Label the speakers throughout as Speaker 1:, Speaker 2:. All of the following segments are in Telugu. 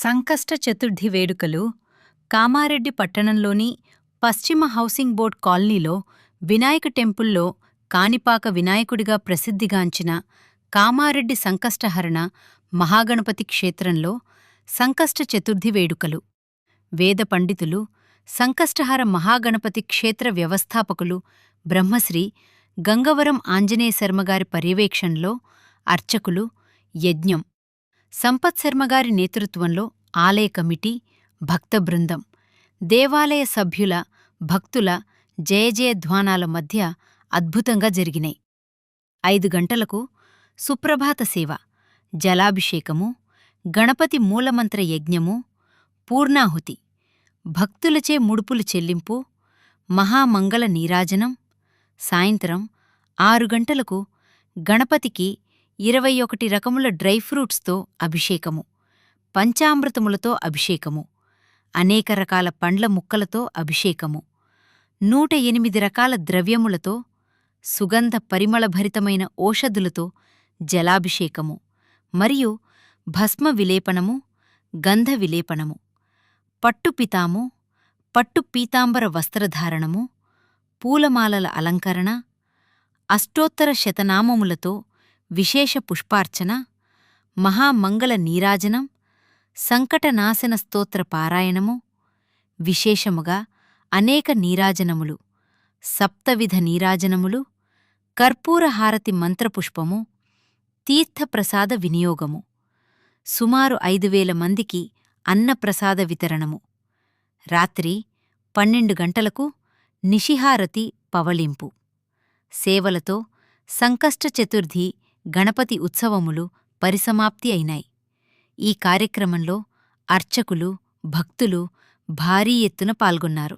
Speaker 1: సంకష్ట చతుర్థి వేడుకలు కామారెడ్డి పట్టణంలోని పశ్చిమ హౌసింగ్ బోర్డ్ కాలనీలో వినాయక టెంపుల్లో కాణిపాక వినాయకుడిగా ప్రసిద్ధిగాంచిన కామారెడ్డి సంకష్టహరణ మహాగణపతి క్షేత్రంలో సంకష్ట చతుర్థి వేడుకలు. వేద పండితులు, సంకష్టహర మహాగణపతి క్షేత్ర వ్యవస్థాపకులు బ్రహ్మశ్రీ గంగవరం ఆంజనేయశర్మగారి పర్యవేక్షణలో అర్చకులు, యజ్ఞం, సంపత్శర్మగారి నేతృత్వంలో ఆలయ కమిటీ, భక్త బృందం, దేవాలయ సభ్యుల, భక్తుల జయజయధ్వానాల మధ్య అద్భుతంగా జరిగినాయి. 5 గంటలకు సుప్రభాత సేవ, జలాభిషేకము, గణపతి మూలమంత్ర యజ్ఞము, పూర్ణాహుతి, భక్తులచే ముడుపులు చెల్లింపు, మహామంగళ నీరాజనం. సాయంత్రం 6 గంటలకు గణపతికి 21 రకముల డ్రైఫ్రూట్స్తో అభిషేకము, పంచామృతములతో అభిషేకము, అనేక రకాల పండ్ల ముక్కలతో అభిషేకము, 108 రకాల ద్రవ్యములతో, సుగంధ పరిమళభరితమైన ఓషధులతో జలాభిషేకము మరియు భస్మ విలేపనము, గంధ విలేపనము, పట్టుపితాము, పట్టు పీతాంబర వస్త్రధారణము, పూలమాలల అలంకరణ, అష్టోత్తర శతనామములతో విశేష పుష్పార్చన, మహామంగళ నీరాజనం, సంకటనాశన స్తోత్ర పారాయణము, విశేషముగా అనేక నీరాజనములు, సప్తవిధ నీరాజనములు, కర్పూరహారతి మంత్రపుష్పము, తీర్థప్రసాద వినియోగము, సుమారు 5,000 మందికి అన్నప్రసాద వితరణము. రాత్రి 12 గంటలకు నిశిహారతి పవళింపు. సేవలతో సంకష్ట చతుర్థి గణపతి ఉత్సవములు పరిసమాప్తి అయినాయి. ఈ కార్యక్రమంలో అర్చకులు, భక్తులు భారీ ఎత్తున పాల్గొన్నారు.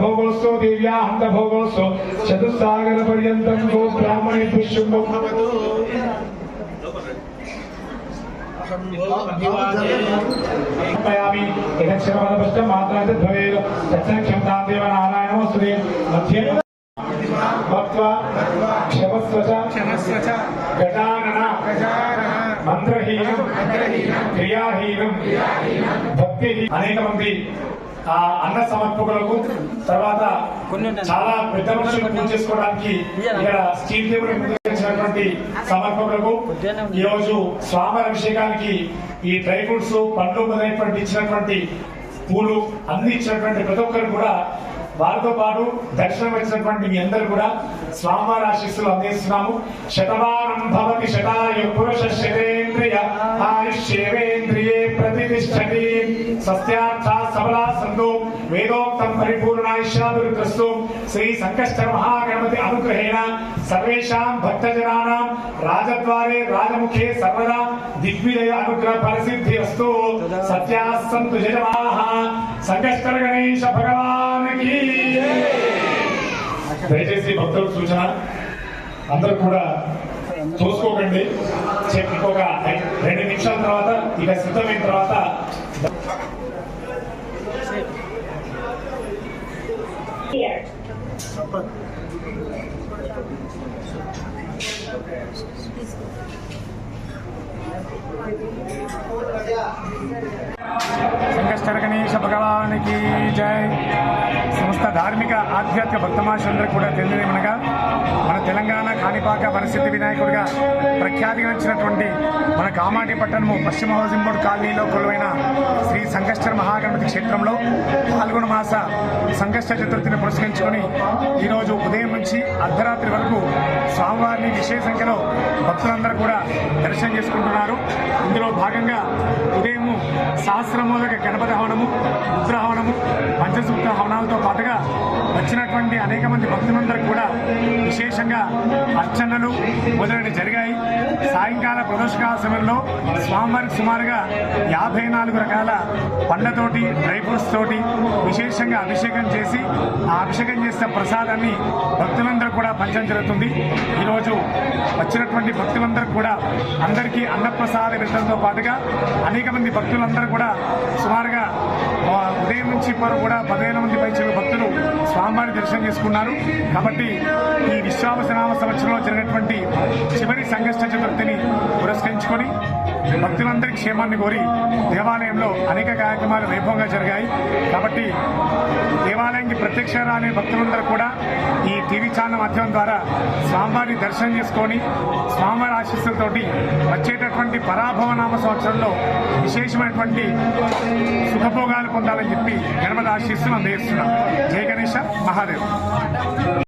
Speaker 2: భోగోస్తు దివ్యాహంత భోగోస్తు చతుస్సాగర పర్యంతం గో బ్రాహ్మణే పుష్యం మంత్రహీనం క్రియాహీనం భక్తి. అనేక మంది అన్న సమర్పకులకు తర్వాత చాలా పెద్ద మనుషులు పూజ చేసుకోవడానికి ఇక్కడ స్టీల్ టేబుల్ నిర్వహించినటువంటి సమర్పకులకు ఈ రోజు స్వామి అభిషేకానికి ఈ డ్రై ఫ్రూట్స్, పండ్లు మొదలైనటువంటి ఇచ్చినటువంటి పూలు అన్ని ఇచ్చినటువంటి ప్రతి ఒక్కరు కూడా, వారితో పాటు దర్శనం ఇచ్చినటువంటి మీ అందరూ కూడా స్వామివారి ఆశీస్సులు అందిస్తున్నాము. శతమానం భవతి శతాయు పురుష శతేంద్రియ ఆయుష్యేవేంద్రియే ప్రతిష్ఠతి సస్యార్థ సబలా సంతో వేదోక్తం పరిపూర్ణాయుష్యాభివృద్ధిస్తు. శ్రీ సంకష్ట మహాగణపతి అనుగ్రహేణ సర్వేషాం భక్తజనానాం రాజద్వారే రాజముఖే సర్వదా దిగ్విజయ అనుగ్రహ పరిసిద్ధి అస్తు. సత్యాః సంతు జయమాః. సంకష్ట గణేశ భగవానికి దయచేసి భక్తుల సూచన, అందరూ కూడా చూసుకోకండి. ఇంకొక 2 నిమిషాల తర్వాత ఇక సిద్ధమైన తర్వాత సంకష్టర గణేశ భగవానికి జై. సమస్త ధార్మిక ఆధ్యాత్మిక భక్తమాషులందరూ కూడా తెలియదేమనగా మన తెలంగాణ కాణిపాక వరసిద్ధి వినాయకుడిగా ప్రఖ్యాతిగాంచినటువంటి మన కామాటి పట్టణము పశ్చిమ హౌసింగ్ బోర్డు కాలనీలో కొలువైన శ్రీ సంకష్టర మహాగణపతి క్షేత్రంలో పాల్గొన మాస సంకష్ట చతుర్థిని పురస్కరించుకొని ఈరోజు ఉదయం నుంచి అర్ధరాత్రి వరకు స్వామివారిని విశేష సంఖ్యలో భక్తులందరూ కూడా దర్శనం చేసుకుంటున్నారు. ఇందులో భాగంగా ఉదయం సహస్రమూలక గణపతి హవనము, రుద్ర హవనము, పంచసూక్త హవనాలతో పాటుగా వచ్చినటువంటి అనేక మంది భక్తులందరూ కూడా విశేషంగా అర్చనలు మొదలైనవి జరిగాయి. సాయంకాల ప్రదోషకాల సమయంలో స్వామివారికి సుమారుగా 54 రకాల పండ్లతోటి డ్రై ఫ్రూట్స్ తోటి విశేషంగా అభిషేకం చేసి ఆ అభిషేకం చేసిన ప్రసాదాన్ని భక్తులందరూ కూడా పంచడం జరుగుతుంది. ఈరోజు వచ్చినటువంటి భక్తులందరూ కూడా అందరికీ అన్నప్రసాద వితరణతో పాటుగా అనేక మంది భక్తులందరూ కూడా సుమారుగా ఉదయం నుంచి ఇప్పుడు కూడా 15,000 మంది పైచలు భక్తులు స్వామివారి దర్శనం చేసుకున్నారు. కాబట్టి ఈ విశ్వావసనామ సంవత్సరంలో జరిగినటువంటి చివరి సంకష్ట చతుర్థిని పురస్కరించుకొని భక్తులందరి క్షేమాన్ని కోరి దేవాలయంలో అనేక కార్యక్రమాలు వైభవంగా జరిగాయి. కాబట్టి దేవాలయానికి ప్రత్యక్ష రాని భక్తులందరూ కూడా ఈ టీవీ ఛానల్ మాధ్యమం ద్వారా స్వామివారిని దర్శనం చేసుకొని స్వామివారి ఆశీస్సులతోటి వచ్చేటటువంటి పరాభవనామ సంవత్సరంలో విశేషమైనటువంటి సుఖభోగాలు పొందాలని చెప్పి గణపతి ఆశీస్సులు అందజేస్తున్నాం. జై గణేశ మహాదేవ్.